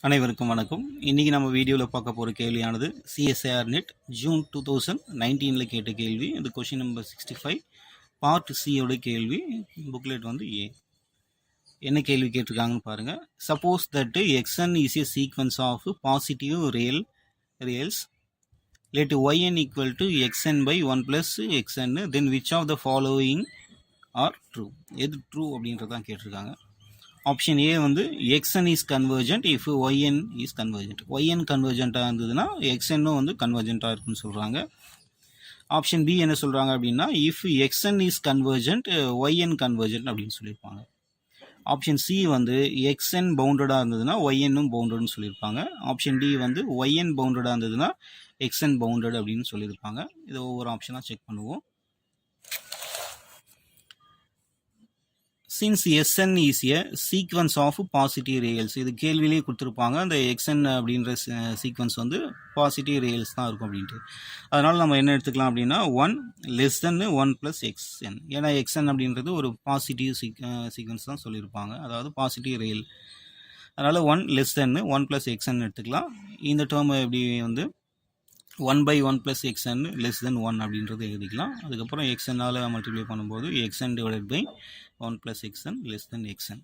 அனைவருக்கும் வணக்கம். இன்றைக்கி நம்ம வீடியோவில் பார்க்க போகிற கேள்வியானது சிஎஸ்ஐஆர் நெட் ஜூன் 2019 கேட்ட கேள்வி. இது கொஷின் நம்பர் 65 பார்ட் சியோட கேள்வி. புக்லெட் வந்து ஏ. என்ன கேள்வி கேட்டிருக்காங்கன்னு பாருங்கள். Suppose that x n is a sequence of positive reals let yn equal to xn by 1 plus xn, then which of the following are true? எது ட்ரூ அப்படின்றதான் கேட்டிருக்காங்க. ஆப்ஷன் ஏ வந்து xn is convergent if yn is convergent. yn கன்வர்ஜென்ட்டாக இருந்ததுன்னா xnனும் வந்து கன்வர்ஜென்ட்டாக இருக்குன்னு சொல்கிறாங்க. Option B என்ன சொல்கிறாங்க அப்படின்னா if xn is convergent yn convergent அப்படின்னு சொல்லியிருப்பாங்க. ஆப்ஷன் சி வந்து xn பவுண்டடாக இருந்ததுன்னா ynனும் பவுண்டட்னு சொல்லியிருப்பாங்க. ஆப்ஷன் டி வந்து yn பவுண்டடாக இருந்ததுன்னா xn பவுண்டட் அப்படின்னு சொல்லியிருப்பாங்க. இதை ஒவ்வொரு ஆப்ஷனாக செக் பண்ணுவோம். Since s n is a sequence of positive reals, இது கேள்வியிலேயே கொடுத்துருப்பாங்க. அந்த எக்ஸ்என் அப்படின்ற சீக்வன்ஸ் வந்து பாசிட்டிவ் ரியல்ஸ் தான் இருக்கும் அப்படின்ட்டு. அதனால் நம்ம என்ன எடுத்துக்கலாம் அப்படின்னா 1 லெஸ் தென் 1 ப்ளஸ் எக்ஸ்என். ஏன்னா எக்ஸ்என் அப்படின்றது ஒரு பாசிட்டிவ் சீக்வன்ஸ் தான் சொல்லியிருப்பாங்க, அதாவது பாசிட்டிவ் ரியல். அதனால் 1 லெஸ் தென் 1 ப்ளஸ் எக்ஸ்என் எடுத்துக்கலாம். இந்த டேர்ம் எப்படி வந்து 1 by 1 plus xn less than 1 அப்படின்றது எழுதிக்கலாம். அதுக்கப்புறம் xnனால் மல்டிப்ளை பண்ணும்போது xn divided by 1 plus xn less than xn.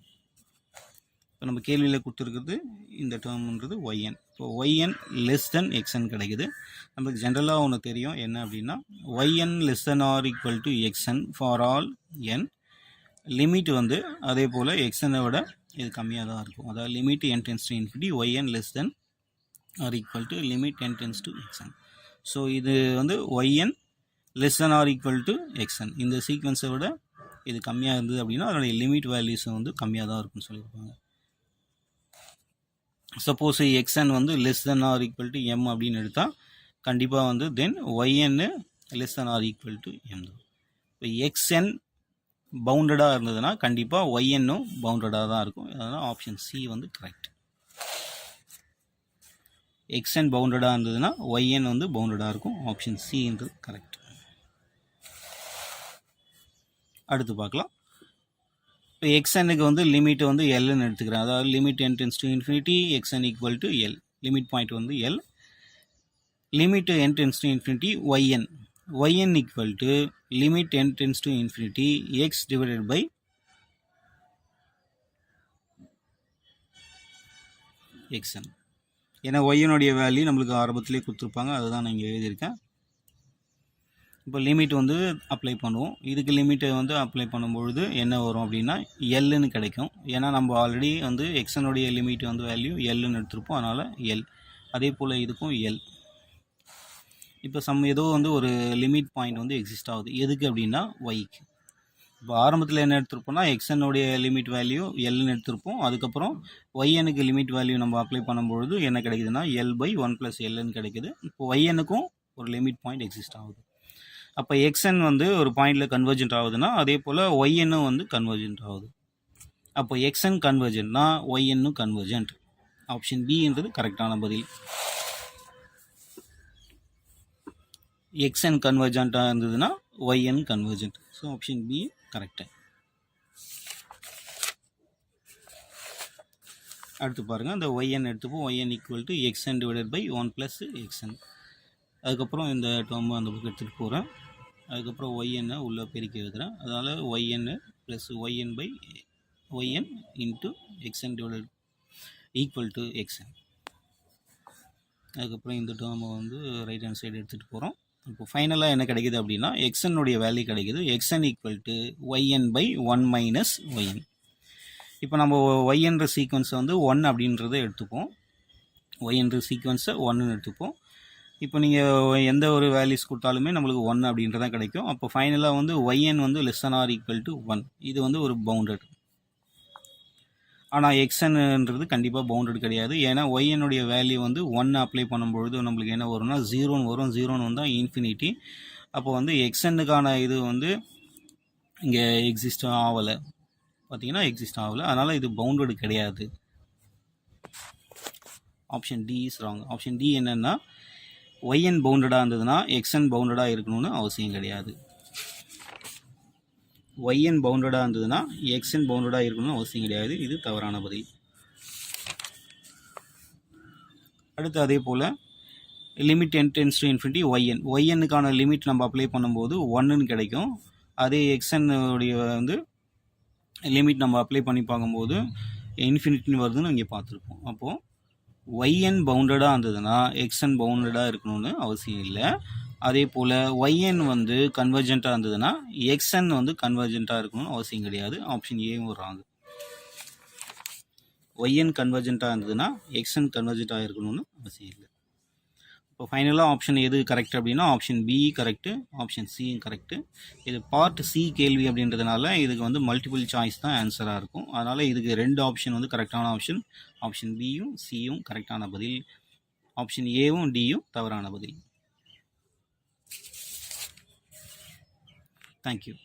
இப்போ நம்ம கேள்வியில் கொடுத்துருக்குறது இந்த டேர்ம்ன்றது yn. இப்போ yn less than xn கிடைக்குது. நமக்கு ஜென்ரலாக ஒன்று தெரியும் என்ன அப்படின்னா yn less than or equal to xn for all n. Limit வந்து அதே போல் xnனை விட இது கம்மியாக தான் இருக்கும். அதாவது limit n tends to infinity yn less than or equal to limit n tends to xn. So இது வந்து yn less than or equal to xn. இந்த சீக்வன்ஸை விட இது கம்மியாக இருந்தது அப்படின்னா அதனுடைய லிமிட் வேல்யூஸ் வந்து கம்மியாக தான் இருக்குன்னு சொல்லியிருப்பாங்க. சப்போஸ் xn வந்து less than or equal to m அப்படின்னு எடுத்தால் கண்டிப்பாக வந்து தென் yn less than or equal to m தான். இப்போ xn பவுண்டடாக இருந்ததுன்னா கண்டிப்பாக ynனும் பவுண்டடாக தான் இருக்கும். அதனால் ஆப்ஷன் சி வந்து கரெக்ட். xn பவுண்டடாக இருந்ததுன்னா yn வந்து பவுண்டடாக இருக்கும். ஆப்ஷன் சின்றது கரெக்ட். அடுத்து பார்க்கலாம். இப்போ xnக்கு வந்து லிமிட் வந்து எல்னு எடுத்துக்கிறேன். அதாவது limit n tends to infinity xn equal to l. Limit point வந்து l. Limit n tends to infinity yn equal to limit n tends to infinity x divided by xn. ஏன்னா ஒய்யனுடைய value நம்மளுக்கு ஆரம்பத்திலே கொடுத்துருப்பாங்க, அதுதான் நான் இங்கே எழுதியிருக்கேன். இப்போ லிமிட் வந்து அப்ளை பண்ணுவோம். இதுக்கு லிமிட்டை வந்து அப்ளை பண்ணும்பொழுது என்ன வரும் அப்படின்னா எல்லுன்னு கிடைக்கும். ஏன்னா நம்ம ஆல்ரெடி வந்து எக்ஸனுடைய லிமிட் வந்து வேல்யூ எல்லுன்னு எடுத்திருப்போம், அதனால் எல். அதே போல் இதுக்கும் எல். இப்போ ஏதோ வந்து ஒரு லிமிட் பாயிண்ட் வந்து எக்ஸிஸ்ட் ஆகுது. எதுக்கு அப்படின்னா ஒய்க்கு. இப்போ ஆரம்பத்தில் என்ன எடுத்திருப்போம்னா எக்ஸனுடைய லிமிட் வேல்யூ எல்னு எடுத்திருப்போம். அதுக்கப்புறம் ஒய்எனுக்கு லிமிட் வேல்யூ நம்ம அப்ளை பண்ணும்பொழுது என்ன கிடைக்குதுன்னா எல் பை 1 ப்ளஸ் எல்னு கிடைக்குது. இப்போ ஒய்எனுக்கும் ஒரு லிமிட் பாயிண்ட் எக்ஸிஸ்ட் ஆகுது. அப்போ எக்ஸ்என் வந்து ஒரு பாயிண்டில் கன்வர்ஜென்ட் ஆகுதுன்னா அதே போல் ஒய்என்னும் வந்து கன்வர்ஜென்ட் ஆகுது. அப்போ எக்ஸ்என் கன்வர்ஜென்ட்னா ஒய்என்னும் கன்வர்ஜென்ட். ஆப்ஷன் பின்றது கரெக்டான பதில். எக்ஸ்என் கன்வர்ஜென்ட்டாக இருந்ததுன்னா y n convergent. So option B correct. அடுத்து பாருங்கள், அந்த ஒய்என் எடுத்துப்போம். Y n equal to x n divided by 1 plus x n. அதுக்கப்புறம் இந்த டேர்ம் அந்த புக் எடுத்துகிட்டு போகிறேன். அதுக்கப்புறம் ஒய்என்னை உள்ளே பெருக்கி எழுதுகிறேன். அதனால் y n plus y n by y n into x n divided equal to x n. அதுக்கப்புறம் இந்த டேர்மை வந்து ரைட் ஹேண்ட் சைடு எடுத்துகிட்டு போகிறோம். இப்போ ஃபைனலாக என்ன கிடைக்குது அப்படின்னா எக்ஸ்என்னுடைய வேல்யூ கிடைக்குது. X n equal to y n by 1 minus y n. இப்போ நம்ம ஒய்என்ற சீக்வன்ஸை வந்து 1 அப்படின்றத எடுத்துப்போம். ஒய்என்ற சீக்வன்ஸை 1ன்னு எடுத்துப்போம். இப்போ நீங்கள் எந்த ஒரு வேல்யூஸ் கொடுத்தாலுமே நம்மளுக்கு 1 அப்படின்றதான் கிடைக்கும். அப்போ ஃபைனலாக வந்து ஒய்என் வந்து less than or equal to 1. இது வந்து ஒரு பவுண்டட். ஆனால் எக்ஸ்என்ன்றது கண்டிப்பாக பவுண்டட் கிடையாது. ஏன்னா ஒய்எனுடைய வேல்யூ வந்து 1 அப்ளை பண்ணும்பொழுது நம்மளுக்கு என்ன வரும்னா 0ன்னு வரும். 0ன்னு வந்தால் இன்ஃபினிட்டி. அப்போ வந்து எக்ஸ்என்னுக்கான இது வந்து இங்கே எக்ஸிஸ்ட் ஆகலை. பார்த்தீங்கன்னா எக்ஸிஸ்ட் ஆகலை. அதனால் இது பவுண்டட் கிடையாது. Option d is wrong. Option d என்னென்னா ஒய்என் பவுண்டடாக இருந்ததுன்னா எக்ஸ்என் பவுண்டடாக இருக்கணும்னு அவசியம் கிடையாது. yn பவுண்டடாக இருந்ததுன்னா xn பவுண்டடாக இருக்கணும்னு அவசியம் கிடையாது. இது தவறான பதில். அடுத்து அதே போல் limit n tends to infinity y n ஒய்என்னுக்கான லிமிட் நம்ம அப்ளை பண்ணும்போது 1ன்னு கிடைக்கும். அதே எக்ஸ்என் உடைய வந்து லிமிட் நம்ம அப்ளை பண்ணி பார்க்கும்போது இன்ஃபினிட்டின்னு வருதுன்னு இங்கே பார்த்துருப்போம். அப்போது ஒய்என் பவுண்டடாக இருந்ததுன்னா எக்ஸ்என் பவுண்டடாக இருக்கணும்னு அவசியம் இல்லை. அதே போல் ஒய்என் வந்து கன்வர்ஜென்ட்டாக இருந்ததுன்னா எக்ஸ்என் வந்து கன்வர்ஜென்ட்டாக இருக்கணும்னு அவசியம் கிடையாது. ஆப்ஷன் ஏவும் வராங்க. ஒய்என் கன்வர்ஜென்ட்டாக இருந்ததுன்னா எக்ஸ்என் கன்வர்ஜென்ட்டாக இருக்கணும்னு அவசியம் இல்லை. இப்போ ஃபைனலாக ஆப்ஷன் எது கரெக்ட் அப்படின்னா ஆப்ஷன் பி கரெக்டு, ஆப்ஷன் சியும் கரெக்டு. இது பார்ட் சி கேள்வி அப்படின்றதுனால இதுக்கு வந்து மல்டிபிள் சாய்ஸ் தான் ஆன்சராக இருக்கும். அதனால் இதுக்கு 2 ஆப்ஷன் வந்து கரெக்டான ஆப்ஷன். ஆப்ஷன் பியும் சியும் கரெக்டான பதில், ஆப்ஷன் ஏவும் டியும் தவறான பதில். தேங்க்யூ.